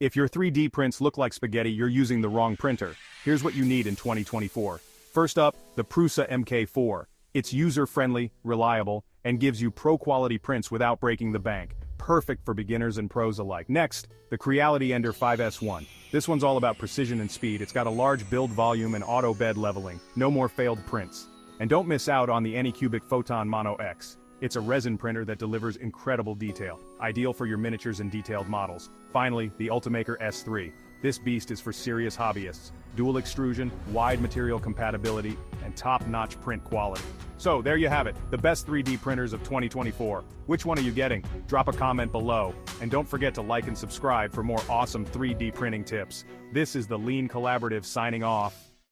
If your 3D prints look like spaghetti, you're using the wrong printer. Here's what you need in 2024. First up, the Prusa MK4. It's user-friendly, reliable, and gives you pro-quality prints without breaking the bank. Perfect for beginners and pros alike. Next, the Creality Ender 5S1. This one's all about precision and speed. It's got a large build volume and auto bed leveling. No more failed prints. And don't miss out on the Anycubic Photon Mono X. It's a resin printer that delivers incredible detail, ideal for your miniatures and detailed models. Finally, the Ultimaker S3. This beast is for serious hobbyists. Dual extrusion, wide material compatibility, and top-notch print quality. So there you have it, the best 3D printers of 2024. Which one are you getting? Drop a comment below. And don't forget to like and subscribe for more awesome 3D printing tips. This is the Lean Collaborative signing off.